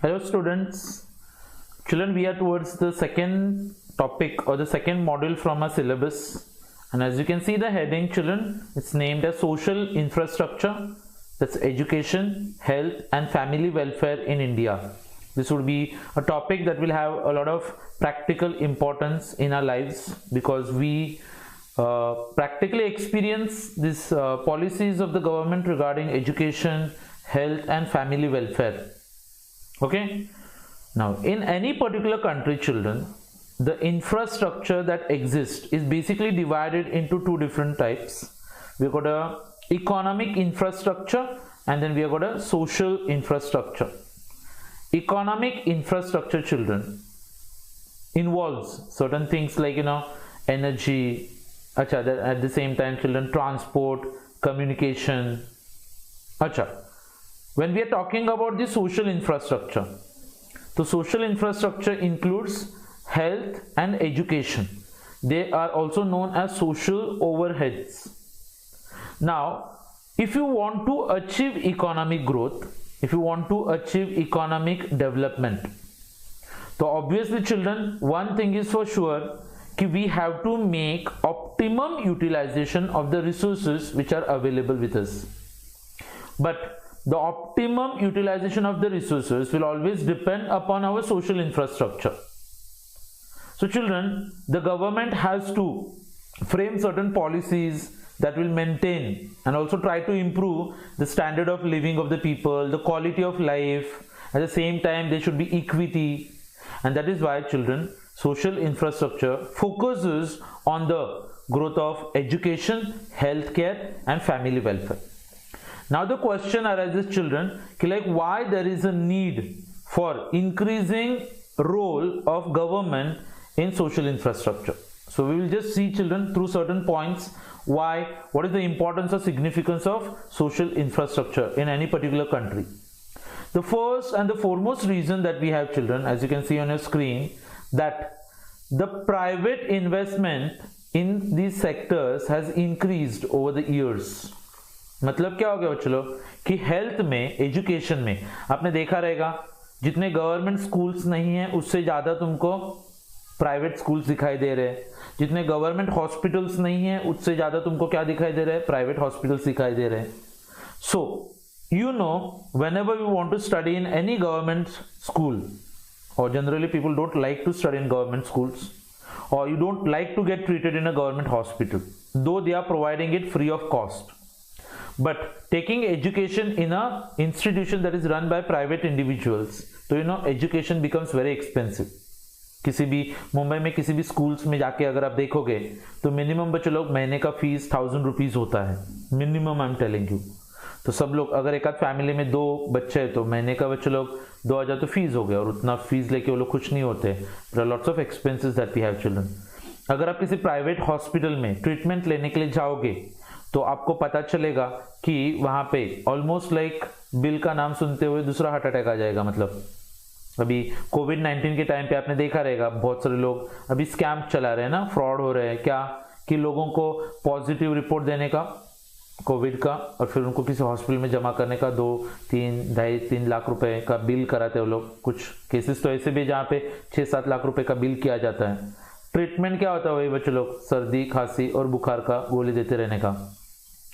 Hello students. Children, we are towards the second topic or the second module from our syllabus, and as you can see the heading, children, it's named as social infrastructure. That's education, health and family welfare in India. This would be a topic that will have a lot of practical importance in our lives because we practically experience these policies of the government regarding education, health and family welfare. Okay, now in any particular country, children, the infrastructure that exists is basically divided into two different types. We've got a economic infrastructure and then we have got a social infrastructure. Economic infrastructure, children, involves certain things like energy, at the same time, children, transport, communication. When we are talking about the social infrastructure, the social infrastructure includes health and education. They are also known as social overheads. Now, if you want to achieve economic growth, if you want to achieve economic development, so obviously, children, one thing is for sure, we have to make optimum utilization of the resources which are available with us. But the optimum utilization of the resources will always depend upon our social infrastructure. So children, the government has to frame certain policies that will maintain and also try to improve the standard of living of the people, the quality of life. At the same time, there should be equity, and that is why, children, social infrastructure focuses on the growth of education, healthcare and family welfare. Now the question arises, children, why there is a need for increasing role of government in social infrastructure. So we will just see, children, through certain points what is the importance or significance of social infrastructure in any particular country. The first and the foremost reason that we have, children, as you can see on your screen, that the private investment in these sectors has increased over the years. मतलब क्या हो गया बच्चों लोग कि health में, education में आपने देखा रहेगा जितने गवर्नमेंट स्कूल्स नहीं हैं उससे ज़्यादा तुमको प्राइवेट स्कूल्स दिखाई दे रहे हैं, जितने गवर्नमेंट हॉस्पिटल्स नहीं हैं उससे ज़्यादा तुमको क्या दिखाई दे रहा है, प्राइवेट हॉस्पिटल्स दिखाई दे रहे हैं. सो whenever we want to study in any government school, or generally people don't like to study in government schools, or you don't like to get treated in a government hospital, though they are providing it free of cost. But taking education in a institution that is run by private individuals, so education becomes very expensive. किसी भी मुंबई में किसी भी schools में जाके अगर आप देखोगे तो मिनिमम बच्चे लोग महीने का फीस 1000 रुपीज होता है, minimum. I am telling you. तो सब लोग अगर एक आध फैमिली में 2 बच्चे हैं तो महीने का बच्चे लोग 2000 तो फीस हो गया, और उतना फीस लेके वो लोग खुश नहीं होते. There are lots of expenses that we have, children. अगर आप किसी प्राइवेट हॉस्पिटल में ट्रीटमेंट लेने के लिए जाओगे तो आपको पता चलेगा कि वहां पे ऑलमोस्ट लाइक बिल का नाम सुनते हुए दूसरा हार्ट अटैक आ जाएगा. मतलब अभी कोविड-19 के टाइम पे आपने देखा रहेगा बहुत सारे लोग अभी स्कैम चला रहे हैं ना, फ्रॉड हो रहे हैं क्या, कि लोगों को पॉजिटिव रिपोर्ट देने का कोविड का और फिर उनको किसी हॉस्पिटल में जमा करने का 2-3 लाख रुपए का बिल कराते हैं वो लोग. कुछ केसेस तो ऐसे भी जहाँ पे 6-7 लाख रुपए का बिल किया जाता है. ट्रीटमेंट क्या होता है, वही बच्चे लोग सर्दी खांसी और बुखार का गोली देते रहने का.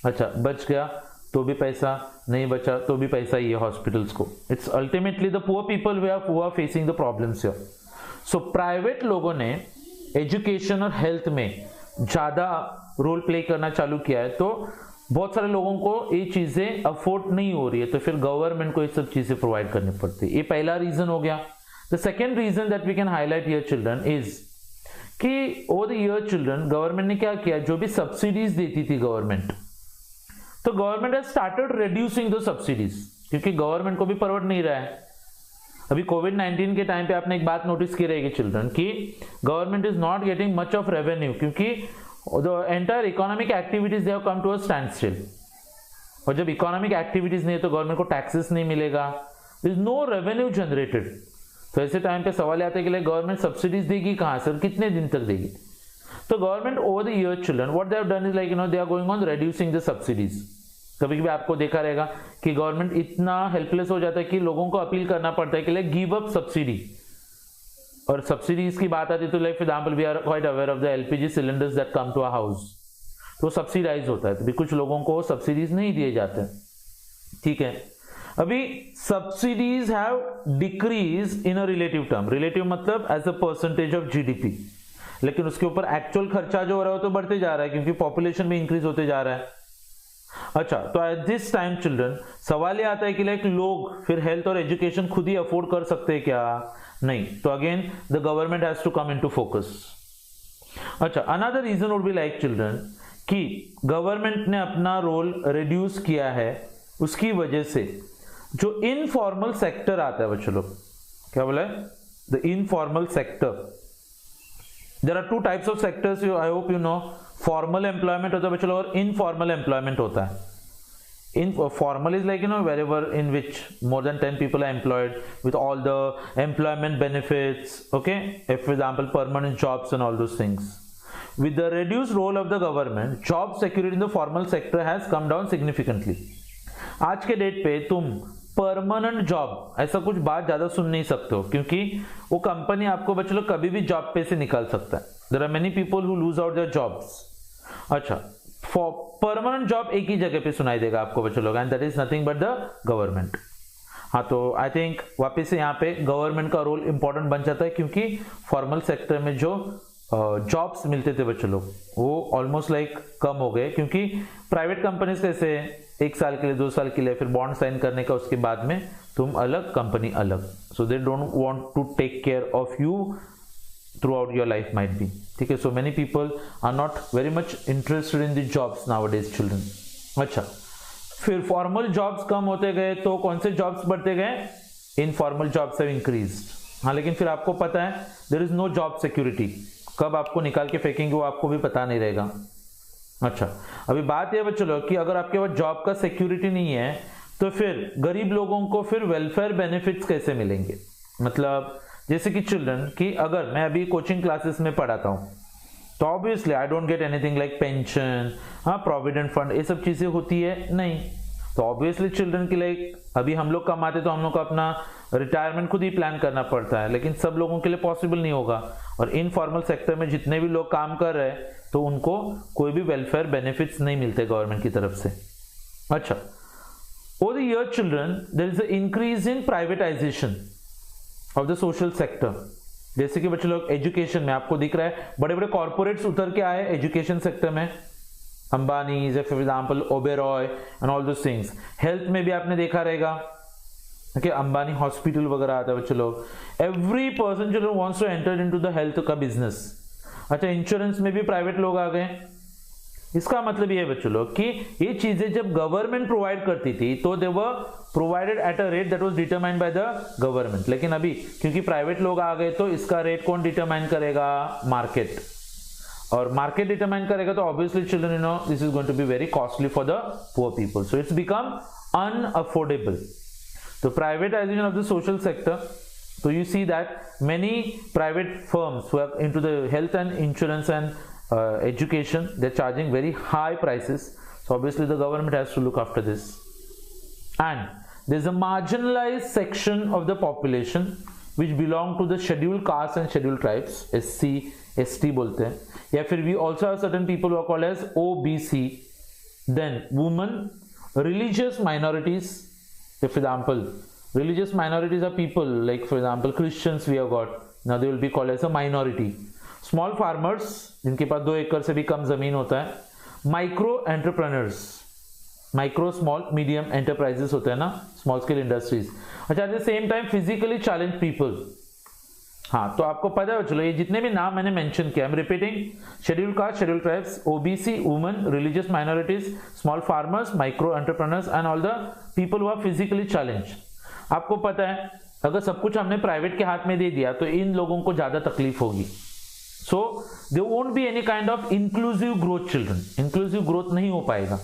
अच्छा, बच गया तो भी पैसा, नहीं बचा तो भी पैसा ही है हॉस्पिटल्स को. It's ultimately the poor people who are facing the problems here. So private लोगों ने एजुकेशन और हेल्थ में ज्यादा रोल प्ले करना चालू किया है, तो बहुत सारे लोगों को ये चीजें अफोर्ड नहीं हो रही है, तो फिर गवर्नमेंट को ये सब चीजें प्रोवाइड करनी पड़ती है. ये पहला रीजन हो गया. The second reason that we can highlight here, children, is कि over the year, children, government ने क्या किया, जो भी सब्सिडीज देती थी गवर्नमेंट, तो government has started reducing the subsidies, क्योंकि गवर्नमेंट को भी परवड़ नहीं रहा है. अभी कोविड-19 के टाइम पे आपने एक बात नोटिस की रहेगी, चिल्ड्रन, कि government is not getting much of revenue, क्योंकि the entire economic activities they have come to a standstill. और जब इकोनॉमिक एक्टिविटीज नहीं है तो गवर्नमेंट को टैक्सेस नहीं मिलेगा, there is no revenue generated. तो ऐसे टाइम पे सवाल आता है कि गवर्नमेंट सब्सिडीज देगी कहां से, कितने दिन तक देगी. तो government over the years, children, what they have done is they are going on reducing the subsidies. कभी कभी आपको देखा रहेगा कि गवर्नमेंट इतना हेल्पलेस हो जाता है कि लोगों को अपील करना पड़ता है कि लाइक गिव अप सब्सिडी, और सब्सिडीज की बात आती है तो like for example we are quite aware of the LPG cylinders that come to a house, तो सब्सिडाइज होता है, तो भी कुछ लोगों को सब्सिडीज नहीं दिए जाते, ठीक है। अभी subsidies have decrease in a relative term, relative मतलब as a percentage of GDP, लेकिन उसके ऊपर एक्चुअल खर्चा जो हो रहा है तो बढ़ते जा रहा है क्योंकि पॉपुलेशन भी इंक्रीज होते जा रहा है। अच्छा, तो एट दिस टाइम चिल्ड्रन सवाल ये आता है कि लाइक लोग फिर हेल्थ और एजुकेशन खुद ही अफोर्ड कर सकते हैं क्या? नहीं, तो again the government has to come into focus. अच्छा, another reason would be like children कि गवर्नमेंट ने अपना रोल रिड्यूस किया है, उसकी वजह से जो इनफॉर्मल सेक्टर आता है बच्चों लोग, क्या बोला है? The informal sector, there are two types of sectors, I hope you know. Formal employment होता है बच्चों लोग और इनफॉर्मल एम्प्लॉयमेट होता है। Formal is like, you know, wherever in which more than 10 people are employed with all the employment benefits, okay, if for example permanent jobs and all those things. With the reduced role of the government, job security in the formal sector has come down significantly. आज के date पे तुम permanent job ऐसा कुछ बात ज्यादा सुन नहीं सकते हो, क्योंकि वो कंपनी आपको बच्चों लोग कभी भी जॉब पे से निकाल सकता है। There are many people who lose out their jobs. अच्छा, फॉर परमानेंट जॉब एक ही जगह पे सुनाई देगा आपको बच्चों लोग, and that is nothing but the government. हाँ, तो आई थिंक वापस से यहाँ पे गवर्नमेंट का रोल इंपॉर्टेंट बन जाता है, क्योंकि फॉर्मल सेक्टर में जो जॉब्स मिलते थे बच्चों लोग वो ऑलमोस्ट लाइक कम हो गए, क्योंकि प्राइवेट कंपनीज कैसे 1 साल के लिए 2 साल के लिए फिर बॉन्ड साइन करने का, उसके बाद में तुम अलग कंपनी अलग, so they don't want to take care of you throughout your life might be, ठीक है। so many people are not very much interested in the jobs nowadays children। अच्छा, फिर फॉर्मल जॉब्स कम होते गए तो कौन से जॉब्स बढ़ते गए? Informal jobs have increased. हाँ, लेकिन फिर आपको पता है there is no job security, कब आपको निकाल के फेंकेंगे वो आपको भी पता नहीं रहेगा। अच्छा, अभी बात यह बच्चों लोग कि अगर आपके पास जॉब का सिक्योरिटी नहीं है तो फिर गरीब लोगों को फिर वेलफेयर बेनिफिट्स कैसे मिलेंगे? मतलब जैसे कि चिल्ड्रन कि अगर मैं अभी कोचिंग क्लासेस में पढ़ाता हूँ तो obviously I don't get anything like pension, हाँ, प्रोविडेंट फंड, ये सब चीजें होती है नहीं, तो ऑब्वियसली चिल्ड्रन के लिए अभी हम लोग कमाते तो हम लोग को अपना रिटायरमेंट खुद ही प्लान करना पड़ता है, लेकिन सब लोगों के लिए पॉसिबल नहीं होगा। और इनफॉर्मल सेक्टर में जितने भी लोग काम कर रहे हैं तो उनको कोई भी वेलफेयर बेनिफिट्स नहीं मिलते गवर्नमेंट की तरफ से। अच्छा, over the year children there is a increase in privatization of the social sector. जैसे कि बच्चे लोग एजुकेशन में आपको दिख रहा है बड़े बड़े कॉर्पोरेट्स उतर के आए एजुकेशन सेक्टर में, Ambani for example, Oberoi and all those things. Health में भी आपने देखा रहेगा कि अंबानी हॉस्पिटल वगैरह आता है बच्चे लोग। एवरी पर्सन जो wants to enter into the health का बिजनेस। अच्छा, इंश्योरेंस में भी प्राइवेट लोग आ गए। इसका मतलब ये है बच्चों लोग कि ये चीजें जब गवर्नमेंट प्रोवाइड करती थी तो they were provided at a rate that was determined by the government, लेकिन अभी क्योंकि प्राइवेट लोग आ गए तो इसका रेट कौन डिटरमाइन करेगा? मार्केट। और मार्केट डिटरमाइन करेगा तो obviously children you know this is going to be very costly for the poor people, so it's become unaffordable. तो privatisation of the social sector, so you see that many private firms who are into the health and insurance and education, they're charging very high prices, so obviously the government has to look after this. And there's a marginalized section of the population which belong to the scheduled castes and scheduled tribes, SC ST बोलते हैं, या फिर we also have certain people who are called as OBC, then women, religious minorities, for example religious minorities are people like for example Christians we have got, now they will be called as a minority. Small farmers जिनके पास 2 एकड़ से भी कम जमीन होता है, micro entrepreneurs, micro small medium enterprises होते हैं ना, स्मॉल स्केल इंडस्ट्रीज। अच्छा, eight the same time physically challenge people. हाँ, तो आपको पता है चलो ये जितने भी नाम मैंने मेंशन किया, I am repeating, scheduled caste, scheduled tribes, OBC, women, religious minorities, small farmers, micro entrepreneurs and all the people who are physically challenge. आपको पता है अगर सब कुछ हमने प्राइवेट के हाथ में दे दिया तो इन लोगों को ज्यादा तकलीफ होगी, so there won't be any kind of inclusive growth children, inclusive growth नहीं हो पाएगा।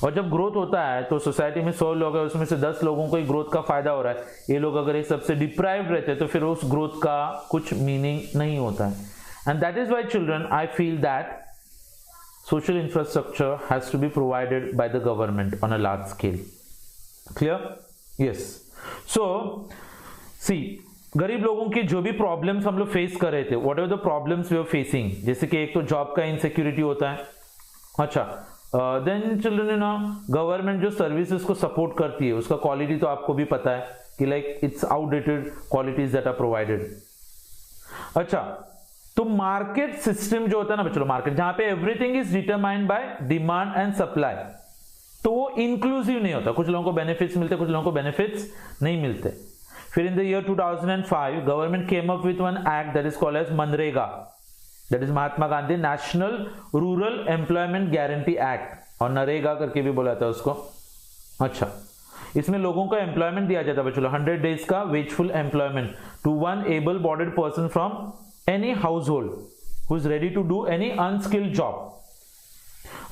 और जब ग्रोथ होता है तो सोसाइटी में 100 लोग हैं, उसमें से 10 लोगों को ही ग्रोथ का फायदा हो रहा है, ये लोग अगर ये सबसे डिप्राइव्ड रहते हैं तो फिर उस ग्रोथ का कुछ मीनिंग नहीं होता है। And that is why children I feel that social infrastructure has to be provided by the government on a large scale. Clear? Yes. So see, गरीब लोगों की जो भी प्रॉब्लम्स हम लोग फेस कर रहे थे, whatever the problems we are facing, जैसे कि एक तो जॉब का इनसिक्योरिटी होता है. अच्छा, देन चिल्ड्रन ना गवर्नमेंट जो सर्विसेज को सपोर्ट करती है उसका क्वालिटी तो आपको भी पता है कि like it's outdated qualities that are provided. अच्छा, तो मार्केट सिस्टम जो होता है ना बच्चों, मार्केट जहां पे everything is determined by demand and supply, तो वो इंक्लूसिव नहीं होता. कुछ लोगों को बेनिफिट्स मिलते, कुछ लोगों को बेनिफिट्स नहीं मिलते. फिर in the year 2005 government came up with one act that is called as MNREGA, that is Mahatma Gandhi National Rural Employment Guarantee Act, और नरेगा करके भी बोला था उसको. अच्छा, इसमें लोगों को एम्प्लॉयमेंट दिया जाता है बच्चों, 100 डेज का wageful employment to one able bodied person from any household who is ready to do any unskilled job.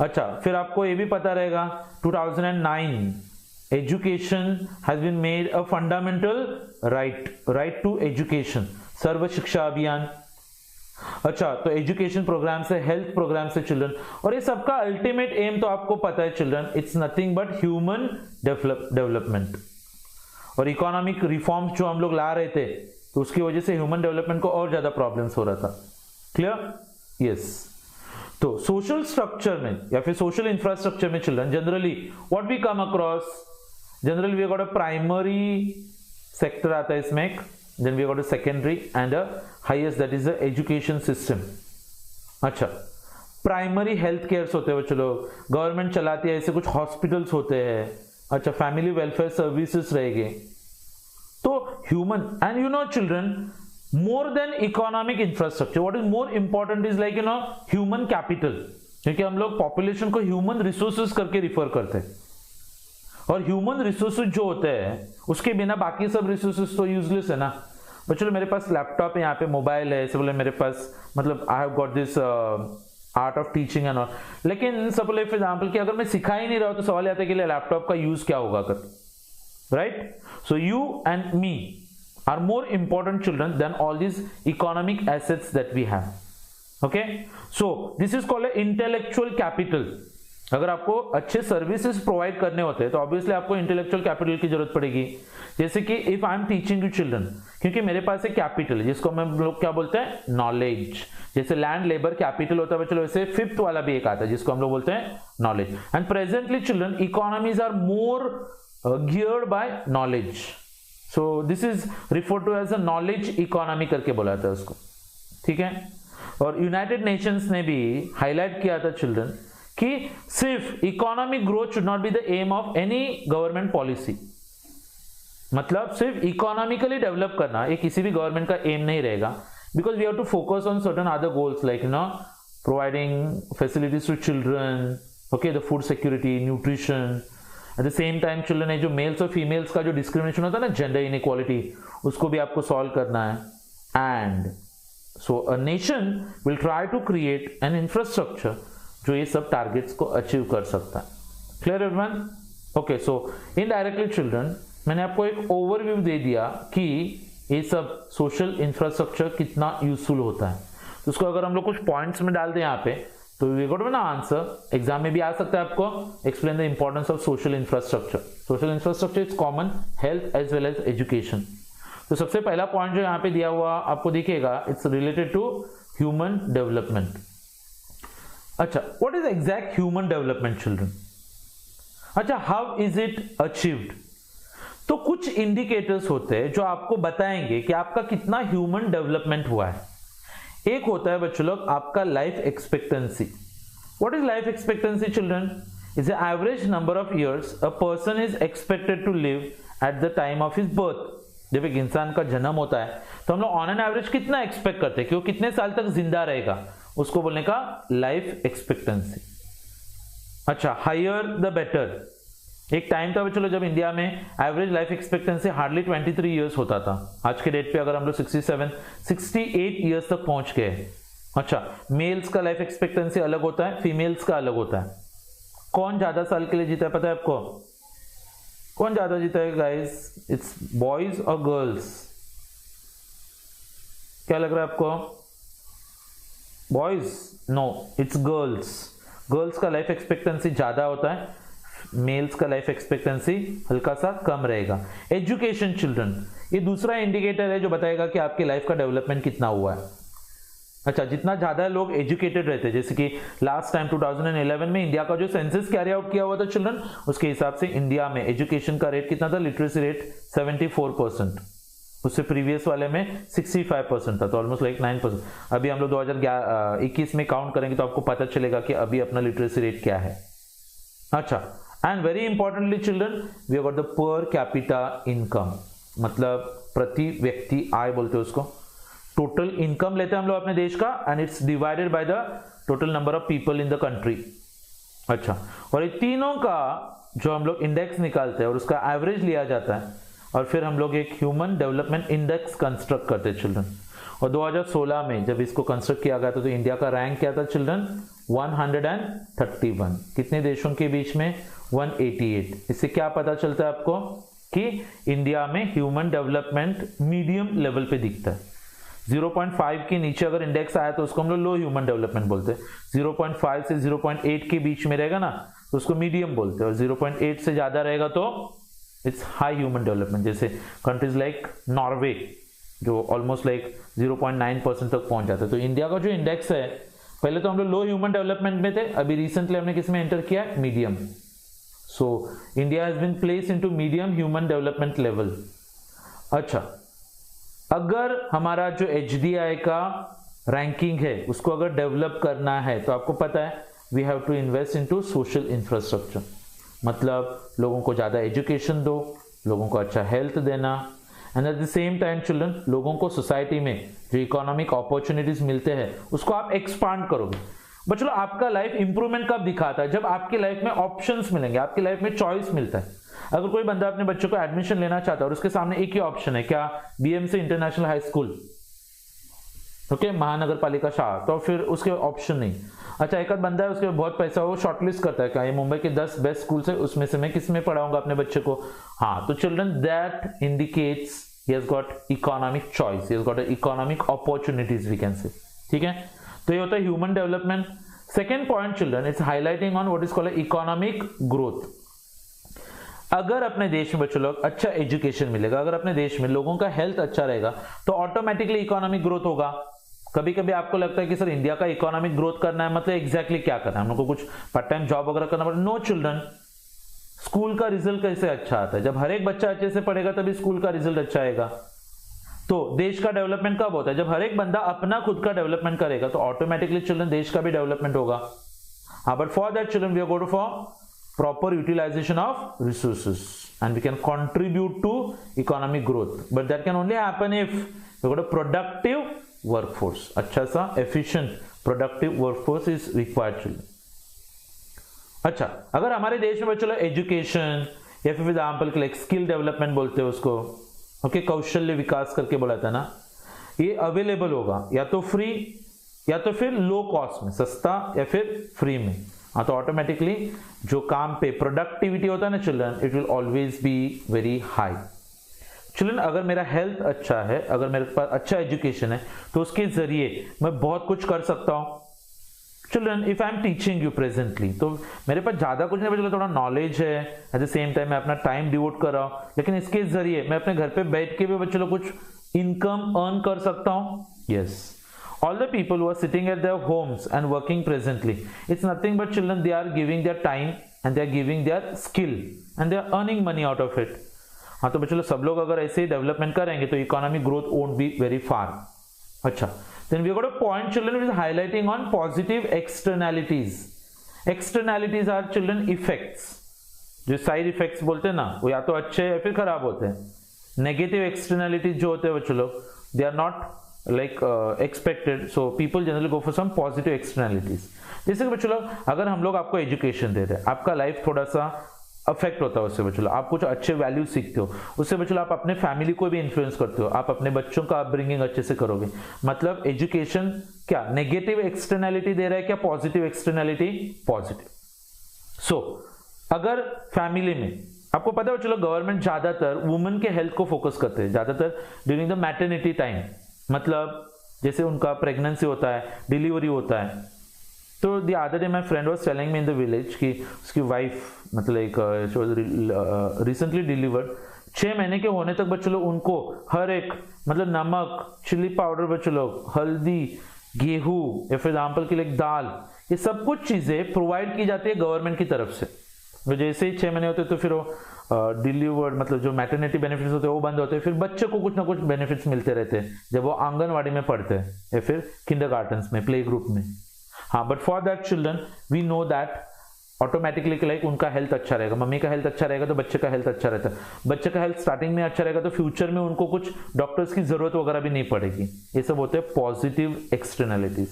अच्छा, फिर आपको ये भी पता रहेगा 2009 education has been made a fundamental right to education, Sarva Shiksha Abhiyan. अच्छा, तो एजुकेशन प्रोग्राम से, हेल्थ प्रोग्राम से चिल्ड्रन, और ये सबका अल्टीमेट एम तो आपको पता है children, it's nothing but human development. और इकोनॉमिक रिफॉर्म्स जो हम लोग ला रहे थे तो उसकी वजह से ह्यूमन डेवलपमेंट को और ज्यादा प्रॉब्लम्स हो रहा था. क्लियर? यस. तो सोशल स्ट्रक्चर में या फिर सोशल इंफ्रास्ट्रक्चर में children generally what we come across, generally we got a primary sector आता है इसमें एक, then we got a secondary and a highest, that is the education system. अच्छा, प्राइमरी हेल्थ केयर्स होते हैं बच्चों लोग, गवर्नमेंट चलाती है, ऐसे कुछ हॉस्पिटल्स होते हैं. अच्छा, फैमिली वेलफेयर सर्विसेज रहेंगे. तो human and you know children, more than economic infrastructure what is more important is like human capital, क्योंकि हम लोग पॉपुलेशन को ह्यूमन रिसोर्सेज करके रिफर करते हैं, और ह्यूमन रिसोर्सेज जो होते हैं उसके बिना बाकी सब रिसोर्सेज तो यूजलेस है ना. बच्चों मेरे पास लैपटॉप है, यहाँ पे मोबाइल है, ऐसे बोले मेरे पास, मतलब I have got this art of teaching and all, लेकिन सपोज फॉर एग्जांपल कि अगर मैं सिखा ही नहीं रहा हूं तो सवाल आता है कि लैपटॉप का यूज क्या होगा कर, right? So you and me are more important children than all this economic assets that we have. Okay, so this is called intellectual capital. अगर आपको अच्छे सर्विसेज प्रोवाइड करने होते हैं तो ऑब्वियसली आपको इंटेलेक्चुअल कैपिटल की जरूरत पड़ेगी. जैसे कि if I am teaching to children, क्योंकि मेरे पास एक कैपिटल जिसको हम लोग क्या बोलते हैं, नॉलेज. जैसे लैंड लेबर कैपिटल होता है बच्चों, वैसे फिफ्थ वाला भी एक आता है जिसको हम लोग बोलते हैं knowledge. And presently children economies are more geared by knowledge, so this is refer to as a knowledge economy करके बोला था उसको. ठीक है, और यूनाइटेड नेशंस ने भी हाईलाइट किया था चिल्ड्रन कि सिर्फ economic growth should not be the aim of any government policy. मतलब सिर्फ इकोनॉमिकली डेवलप करना ये किसी भी गवर्नमेंट का एम नहीं रहेगा, because we have to focus on certain other goals like providing facilities to children, okay, the food security, nutrition. At the same time children है जो मेल्स और फीमेल्स का जो डिस्क्रिमिनेशन होता है ना, जेंडर इनइक्वालिटी, उसको भी आपको सॉल्व करना है. And so a nation will try to create an infrastructure जो ये सब टारगेट्स को अचीव कर सकता है. Clear everyone? Okay, so indirectly children मैंने आपको एक ओवरव्यू दे दिया कि ये सब सोशल इंफ्रास्ट्रक्चर कितना यूजफुल होता है. तो उसको अगर हम लोग कुछ पॉइंट्स में डाल दें यहाँ पे तो वी गॉट ना आंसर. एग्जाम में भी आ सकता है आपको, explain the importance of social infrastructure. Social infrastructure is common, health as well as education. तो सबसे पहला पॉइंट जो यहाँ पे दिया हुआ आपको दिखेगा, it's related to human development. अच्छा, what is exact human development children? अच्छा, हाउ इज इट अचीव्ड? तो कुछ इंडिकेटर्स होते हैं जो आपको बताएंगे कि आपका कितना ह्यूमन डेवलपमेंट हुआ है. एक होता है बच्चों लोग आपका life expectancy. What is life expectancy children? Is the average number of years a person is expected to live at the time of his birth. जब एक इंसान का जन्म होता है तो हम लोग ऑन एन एवरेज कितना एक्सपेक्ट करते हैं कि वो कितने साल तक जिंदा रहेगा, उसको बोलने का लाइफ एक्सपेक्टेंसी. अच्छा, हायर द बेटर. एक टाइम था चलो जब इंडिया में average life expectancy hardly 23 years होता था. आज के डेट पे अगर हम लोग 67, 68 इयर्स तक पहुंच गए. अच्छा, मेल्स का लाइफ एक्सपेक्टेंसी अलग होता है, फीमेल्स का अलग होता है. कौन ज्यादा साल के लिए जीता है पता है आपको? कौन ज्यादा जीता है गाइस? इट्स बॉयज और गर्ल्स? क्या लग रहा है आपको? Boys? No, it's girls. Girls का लाइफ एक्सपेक्टेंसी ज़्यादा होता है, मेल्स का लाइफ एक्सपेक्टेंसी हल्का सा कम रहेगा। एजुकेशन चिल्ड्रन, ये दूसरा इंडिकेटर है जो बताएगा कि आपकी लाइफ का डेवलपमेंट कितना हुआ है। अच्छा, जितना ज़्यादा लोग एजुकेटेड रहते हैं, जैसे कि लास्ट टाइम 2011 में इंडिया का जो सेंसस कैरी आउट किया हुआ था चिल्ड्रन, उसके हिसाब से इंडिया में एजुकेशन का रेट कितना था, लिटरेसी रेट 74%, उससे प्रीवियस वाले में 65% था, तो ऑलमोस्ट लाइक 9%। अभी हम लोग 2021 में काउंट करेंगे तो आपको पता चलेगा कि अभी अपना लिटरेसी रेट क्या है। अच्छा, and very importantly children, we have got the per capita income, मतलब प्रति व्यक्ति आय बोलते हैं उसको। टोटल इनकम लेते हैं हम लोग अपने देश का, and it's divided by the total number of people in the country. अच्छा, और ये तीनों का जो हम लोग इंडेक्स निकालते हैं और उसका एवरेज लिया जाता है, और फिर हम लोग एक ह्यूमन डेवलपमेंट इंडेक्स कंस्ट्रक्ट करते हैं चिल्ड्रन। और 2016 में जब इसको कंस्ट्रक्ट किया गया था तो इंडिया का रैंक क्या था चिल्ड्रन, 131। कितने देशों के बीच में, 188। इससे क्या पता चलता है आपको कि इंडिया में ह्यूमन डेवलपमेंट मीडियम लेवल पे दिखता है। 0.5 के नीचे अगर इंडेक्स आया तो उसको हम लोग लो ह्यूमन डेवलपमेंट बोलते हैं। 0.5 से 0.8 के बीच में रहेगा ना तो उसको मीडियम बोलते हैं, और 0.8 से ज्यादा रहेगा तो इट्स हाई ह्यूमन डेवलपमेंट। जैसे कंट्रीज लाइक नॉर्वे जो ऑलमोस्ट लाइक 0.9% तक पहुंच जाते हैं। तो इंडिया का जो इंडेक्स है, पहले तो हम लोग लो ह्यूमन डेवलपमेंट में थे, अभी रिसेंटली हमने किस में एंटर किया, medium. So India has been placed into medium human development level. अच्छा, अगर हमारा जो HDI का रैंकिंग है उसको अगर डेवलप करना है तो आपको पता है we have to invest into social infrastructure, मतलब लोगों को ज्यादा एजुकेशन दो, लोगों को अच्छा हेल्थ देना, and eight the same time children लोगों को सोसाइटी में जो इकोनॉमिक अपॉर्चुनिटीज मिलते हैं उसको आप एक्सपांड करोगे। बट चलो, आपका लाइफ इंप्रूवमेंट कब दिखाता है, जब आपकी लाइफ में ऑप्शंस मिलेंगे, आपकी लाइफ में चॉइस मिलता है। अगर कोई बंदा अपने बच्चों को एडमिशन लेना चाहता है और उसके सामने एक ही ऑप्शन है, क्या, BMC international high school, okay, महानगर पालिका शाह, तो फिर उसके ऑप्शन नहीं। अच्छा, एक बंदा है उसके बहुत पैसा, वो शॉर्टलिस्ट करता है क्या ये मुंबई के 10 बेस्ट स्कूल है, उसमें से मैं किस में पढ़ाऊंगा अपने बच्चे को। हाँ, तो children that indicates he has got economic choice, he has got economic opportunities we can say, ठीक है। तो ये होता है human development. Second point children, it's highlighting on what is called economic growth. अगर अपने देश में बच्चों लोग अच्छा एजुकेशन मिलेगा, अगर अपने देश में लोगों का हेल्थ अच्छा रहेगा तो ऑटोमेटिकली इकोनॉमिक ग्रोथ होगा। कभी कभी आपको लगता है कि सर इंडिया का इकोनॉमिक ग्रोथ करना है, मतलब एग्जैक्टली क्या करना है, हम लोग को कुछ पार्ट टाइम जॉब वगैरह करना पड़ेगा। नो चिल्ड्रन, स्कूल का रिजल्ट कैसे अच्छा आता है, जब हर एक बच्चा अच्छे से पढ़ेगा तभी स्कूल का रिजल्ट अच्छा आएगा। तो देश का डेवलपमेंट कब होता है, जब हर एक बंदा अपना खुद का डेवलपमेंट करेगा, तो ऑटोमेटिकली चिल्ड्रन देश का भी डेवलपमेंट होगा। हाँ, but for that children we are going for proper utilization of resources and we can contribute to economic growth, but that can only happen if we got a productive workforce. अच्छा सा efficient productive workforce is required children. अच्छा, अगर हमारे देश में चलो education या फिर एग्जाम्पल के लाइक स्किल डेवलपमेंट बोलते हैं उसको, ओके, कौशल्य विकास करके बोला था ना, ये अवेलेबल होगा या तो फ्री या तो फिर लो कॉस्ट में, सस्ता या फिर फ्री में। हाँ, तो ऑटोमेटिकली जो काम पे प्रोडक्टिविटी होता है ना children, it will always be very high. Children, अगर मेरा हेल्थ अच्छा है, अगर मेरे पास अच्छा एजुकेशन है, तो उसके जरिए मैं बहुत कुछ कर सकता हूँ। Children, if I am teaching you presently, तो मेरे पास ज्यादा कुछ नहीं बचा, थोड़ा नॉलेज है, एट द सेम टाइम मैं अपना टाइम डिवोट कर रहा हूँ, लेकिन इसके जरिए मैं अपने घर पे बैठ के भी बच्चों लोग कुछ इनकम अर्न कर सकता हूँ। Yes, all the people who are sitting at their homes and working presently, it's nothing but children, they are giving their time and they are giving their skill and they are earning money out of it. हाँ, तो बच्चों सब लोग अगर ऐसे development करेंगे तो economic growth won't be very far. अच्छा, then we got a point children which is highlighting on positive externalities. Externalities are children effects. जो साइड इफेक्ट्स बोलते हैं ना, वो या तो अच्छे या फिर खराब होते हैं। नेगेटिव एक्सटर्नलिटीज जो होते हैं बच्चों लोग, they are not like expected, so people generally go for some positive externalities. जैसे कि बच्चों लोग, अगर हम लोग आपको एजुकेशन दे रहे हैं, आपका लाइफ थोड़ा सा अफेक्ट होता है उससे बच्चों लोग, आप कुछ अच्छे वैल्यू सीखते हो, उससे बच्चों लोग आप अपने फैमिली को भी इन्फ्लुएंस करते हो, आप अपने बच्चों का अपब्रिंगिंग अच्छे से करोगे। मतलब एजुकेशन क्या नेगेटिव एक्सटर्नलिटी दे रहा है, क्या पॉजिटिव एक्सटर्नलिटी, पॉजिटिव। सो अगर फैमिली में आपको पता है चलो, गवर्नमेंट ज्यादातर वुमेन के हेल्थ को फोकस करते हैं, ज्यादातर ड्यूरिंग द मैटरनिटी टाइम, मतलब जैसे उनका प्रेगनेंसी होता है, डिलीवरी होता है, तो the other day my friend was telling me in the village कि उसकी वाइफ मतलब एक रिसेंटली डिलीवर्ड, 6 महीने के होने तक बच्चों लोग उनको हर एक मतलब नमक, चिली पाउडर, बच्चों लोग हल्दी, गेहूं या फिर एग्जाम्पल के लिए दाल, ये सब कुछ चीजें प्रोवाइड की जाती है गवर्नमेंट की तरफ से। तो जैसे ही 6 महीने होते तो फिर वो डिलीवर्ड मतलब जो मैटरनिटी बेनिफिट्स होते हैं वो बंद होते हैं, फिर बच्चे को कुछ ना कुछ बेनिफिट्स मिलते रहते हैं जब वो आंगनवाड़ी में पढ़ते हैं या फिर किंडरगार्टन्स में, प्ले ग्रुप में। हाँ, but for that children we know that automatically like उनका हेल्थ अच्छा रहेगा, मम्मी का हेल्थ अच्छा रहेगा तो बच्चे का हेल्थ अच्छा रहता है, बच्चे का हेल्थ स्टार्टिंग में अच्छा रहेगा तो फ्यूचर में उनको कुछ डॉक्टर्स की जरूरत वगैरह भी नहीं पड़ेगी। ये सब होते हैं positive externalities.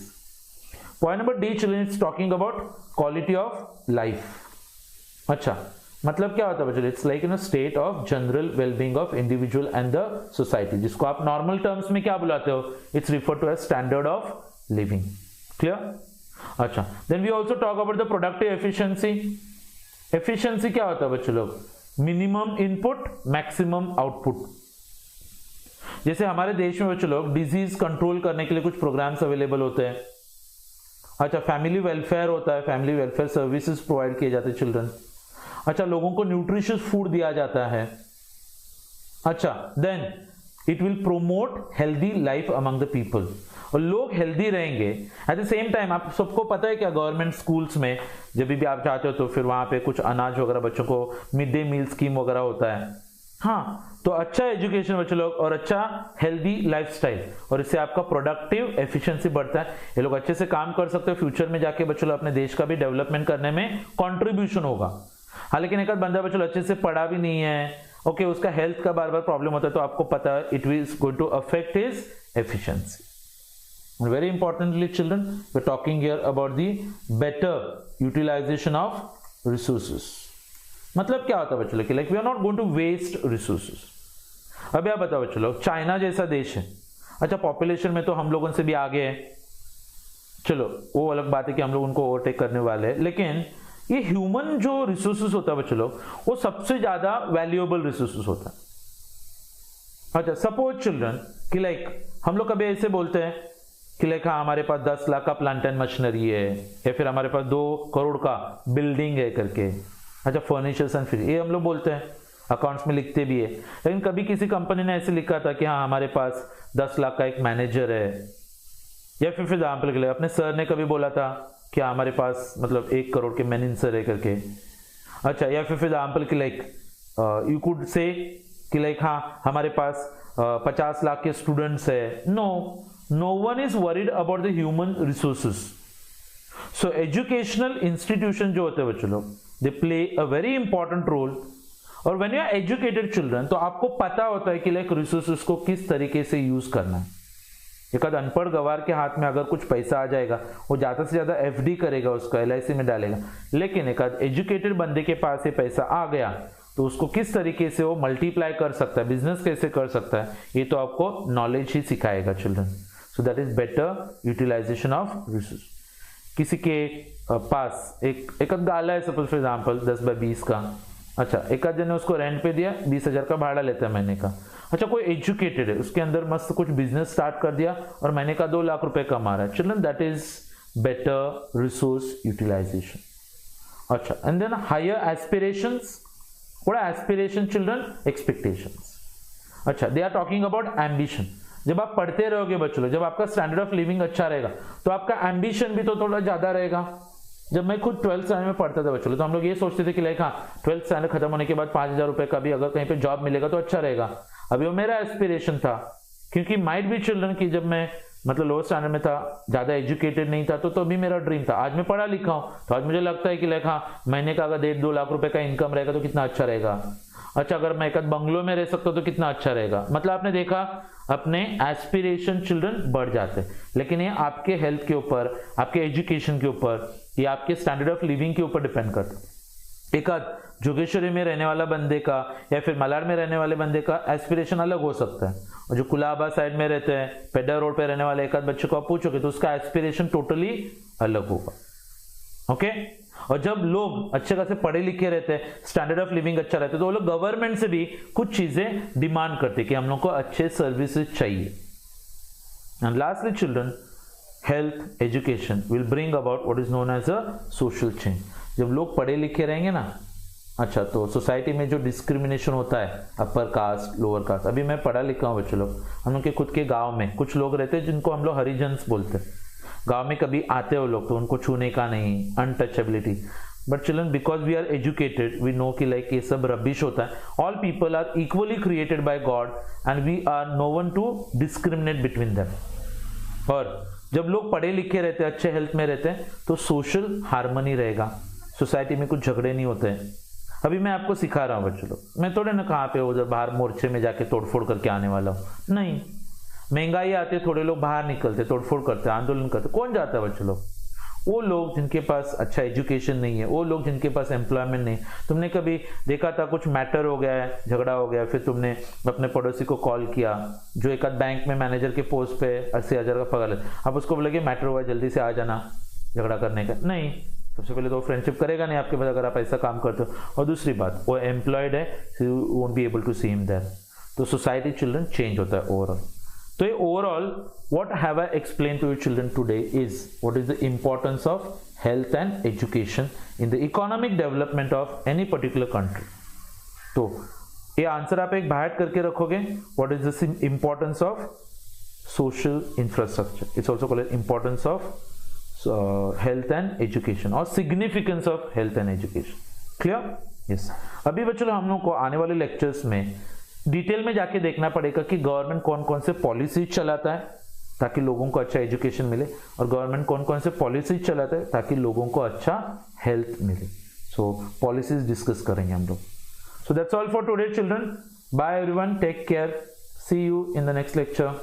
Point number D children is talking about quality of life. अच्छा, मतलब क्या होता है बच्चों, it's like in a state of general wellbeing of individual and the society, जिसको आप नॉर्मल टर्म्स में क्या बुलाते हो, it's refer to as standard of living. Clear? अच्छा, then we also talk about the productive efficiency. Efficiency क्या होता है बच्चों लोग, मिनिमम इनपुट मैक्सिमम आउटपुट। जैसे हमारे देश में बच्चों लोग डिजीज कंट्रोल करने के लिए कुछ प्रोग्राम्स अवेलेबल होते हैं। अच्छा, फैमिली वेलफेयर होता है, फैमिली वेलफेयर सर्विसेज प्रोवाइड किए जाते हैं चिल्ड्रन। अच्छा, लोगों को न्यूट्रिशियस फूड दिया जाता है। अच्छा, then it will promote healthy life among the people, और लोग हेल्दी रहेंगे। एट द सेम टाइम आप सबको पता है क्या, गवर्नमेंट स्कूल्स में जब भी आप चाहते हो तो फिर वहां पे कुछ अनाज वगैरह बच्चों को मिड डे मील स्कीम वगैरह होता है। हाँ, तो अच्छा एजुकेशन बच्चों लोग और अच्छा हेल्दी लाइफस्टाइल, और इससे आपका प्रोडक्टिव एफिशिएंसी बढ़ता है। ये लोग अच्छे से काम कर सकते हो, फ्यूचर में जाके बच्चों लोग अपने देश का भी डेवलपमेंट करने में कॉन्ट्रीब्यूशन होगा। हाँ, लेकिन एक बंदा बच्चों अच्छे से पढ़ा भी नहीं है, ओके, उसका हेल्थ का बार बार प्रॉब्लम होता है, तो आपको पता है it is going to affect his efficiency. And very importantly children, we're talking here about the better utilization of resources. मतलब क्या होता है बच्चों लोग, like we are not going to waste resources. अभी आप बताओ बच्चों लोग, चाइना जैसा देश है, अच्छा पॉपुलेशन में तो हम लोगों से भी आगे है, चलो वो अलग बात है कि हम लोग उनको ओवरटेक करने वाले हैं, लेकिन ये ह्यूमन जो रिसोर्सेस होता है बच्चों लोग, वो सबसे ज्यादा वैल्यूएबल रिसोर्सेस होता है। अच्छा, सपोज चिल्ड्रन कि लाइक हम लोग कभी ऐसे बोलते हैं कि लाइक हाँ हमारे पास 10 लाख का प्लांट एंड मशीनरी है, या फिर हमारे पास 2 करोड़ का बिल्डिंग है करके। अच्छा, फर्नीचर्स एंड फिर ये हम लोग बोलते हैं, अकाउंट्स में लिखते भी है, लेकिन कभी किसी कंपनी ने ऐसे लिखा था कि हाँ हमारे पास 10 लाख का एक मैनेजर है, या फिर एग्जाम्पल के लिए अपने सर ने कभी बोला था कि हाँ हमारे पास मतलब 1 करोड़ के मैनेजर है करके। अच्छा, या फिर एग्जाम्पल के लाइक यू कुड से कि लाइक हाँ हमारे पास 50 लाख के स्टूडेंट्स है। No one is worried about the human resources. So educational institution जो होते हैं बच्चों लोग, they play a very important role. और when you are educated children, तो आपको पता होता है कि लाइक रिसोर्सेस को किस तरीके से यूज करना है। एक अनपढ़ गवार के हाथ में अगर कुछ पैसा आ जाएगा, वो ज्यादा से ज्यादा एफडी करेगा, उसका LIC में डालेगा, लेकिन एक एजुकेटेड बंदे के पास ये पैसा आ गया तो उसको किस तरीके से वो मल्टीप्लाई कर सकता है, बिजनेस कैसे कर सकता है, ये तो आपको नॉलेज ही सिखाएगा children. So that is better utilization of resource. किसी के पास एक गाला है सपोज फॉर एग्जांपल 10 बाय 20 का, अच्छा एक आध जन ने उसको रेंट पे दिया, 20,000 का भाड़ा लेता है महीने का। अच्छा, कोई एजुकेटेड है, उसके अंदर मस्त कुछ बिजनेस स्टार्ट कर दिया और महीने का 2 लाख रुपए कमा रहा है। Children, that is better resource utilisation. अच्छा, and then higher aspirations. What are aspiration children? Expectations. अच्छा, they are talking about ambition. जब आप पढ़ते रहोगे बच्चों लोग, जब आपका स्टैंडर्ड ऑफ लिविंग अच्छा रहेगा तो आपका एम्बिशन भी तो थोड़ा ज्यादा रहेगा। जब मैं खुद 12th स्टैंडर्ड में पढ़ता था बच्चों लोग, तो हम लोग ये सोचते थे कि लाइक हाँ 12th स्टैंडर्ड खत्म होने के बाद 5,000 रुपए का भी अगर कहीं पे जॉब मिलेगा तो अच्छा रहेगा। अभी वो मेरा एस्पिरेशन था, क्योंकि माइट बी चिल्ड्रन की जब मैं मतलब लोअर स्टैंडर्ड में था, ज्यादा एजुकेटेड नहीं था, तो अभी मेरा ड्रीम था। आज मैं पढ़ा लिखा हूँ तो आज मुझे लगता है कि लाइक हाँ महीने का अगर 1.5-2 लाख रुपए का इनकम रहेगा तो कितना अच्छा रहेगा। अच्छा, अगर मैं एक बंगलो में रह सकता हूँ तो कितना अच्छा रहेगा। मतलब आपने देखा अपने एस्पिरेशन चिल्ड्रन बढ़ जाते हैं, लेकिन ये आपके हेल्थ के ऊपर, आपके एजुकेशन के ऊपर, ये आपके स्टैंडर्ड ऑफ लिविंग के ऊपर डिपेंड करता है। एक आध जोगेश्वरी में रहने वाला बंदे का या फिर मलाड में रहने वाले बंदे का एस्पिरेशन अलग हो सकता है, और जो कुलाबा साइड में रहते हैं, पेडा रोड पे रहने वाले एक आध बच्चे को आप पूछोगे तो उसका एस्पिरेशन टोटली अलग होगा। ओके, और जब लोग अच्छे खासे पढ़े लिखे रहते हैं, स्टैंडर्ड ऑफ लिविंग अच्छा रहता है, तो वो लोग गवर्नमेंट से भी कुछ चीजें डिमांड करते हैं कि हम लोग को अच्छे सर्विसेज चाहिए। And lastly children, health, education will bring about what is known as a social change. जब लोग पढ़े लिखे रहेंगे ना, अच्छा, तो सोसाइटी में जो डिस्क्रिमिनेशन होता है अपर कास्ट लोअर कास्ट, अभी मैं पढ़ा लिखा हूँ बच्चों लोग, हम लोग के खुद के गांव में कुछ लोग रहते हैं जिनको हम लोग हरिजन्स बोलते हैं, गांव में कभी आते हो लोग तो उनको छूने का नहीं, untouchability. But children, because we are educated, we know कि लाइक ये सब रबिश होता है. All people are equally created by God and we are no one to discriminate between them. और जब लोग पढ़े लिखे रहते हैं, अच्छे हेल्थ में रहते हैं, तो सोशल हार्मनी रहेगा, सोसाइटी में कुछ झगड़े नहीं होते हैं. अभी मैं आपको सिखा रहा हूँ बच्चों लोग, मैं थोड़े ना कहाँ पे उधर बाहर मोर्चे में जाके तोड़फोड़ करके आने वाला हूँ, नहीं. महंगाई आते थोड़े लोग बाहर निकलते, तोड़फोड़ करते, आंदोलन करते. कौन जाता है बच्चों लोग? वो लोग जिनके पास अच्छा एजुकेशन नहीं है, वो लोग जिनके पास एम्प्लॉयमेंट नहीं. तुमने कभी देखा था कुछ मैटर हो गया है, झगड़ा हो गया, फिर तुमने अपने पड़ोसी को कॉल किया जो एक आध बैंक में मैनेजर के पोस्ट पे 80,000 का पगार है, आप उसको बोले कि मैटर हुआ है, जल्दी से आ जाना झगड़ा करने का? नहीं. सबसे पहले तो फ्रेंडशिप करेगा नहीं आपके पास अगर आप ऐसा काम करते हो. और दूसरी बात, वो एम्प्लॉयड है, you won't be able to see him there. तो सोसाइटी चिल्ड्रन चेंज होता है ओवरऑल. तो ये overall what have I explain to you children today is what is the importance of health and education in the economic development of any particular country. तो ये answer आप एक बाहर करके रखोगे. What is the importance of social infrastructure? It's also called importance of health and education और significance of health and education. Clear? Yes. अभी बच्चों हम लोग को आने वाले लेक्चर्स में डिटेल में जाके देखना पड़ेगा कि गवर्नमेंट कौन कौन से पॉलिसीज चलाता है ताकि लोगों को अच्छा एजुकेशन मिले, और गवर्नमेंट कौन कौन से पॉलिसीज चलाता है ताकि लोगों को अच्छा हेल्थ मिले. सो पॉलिसीज डिस्कस करेंगे हम लोग. So that's all for today children. Bye everyone, take care, see you in the next lecture.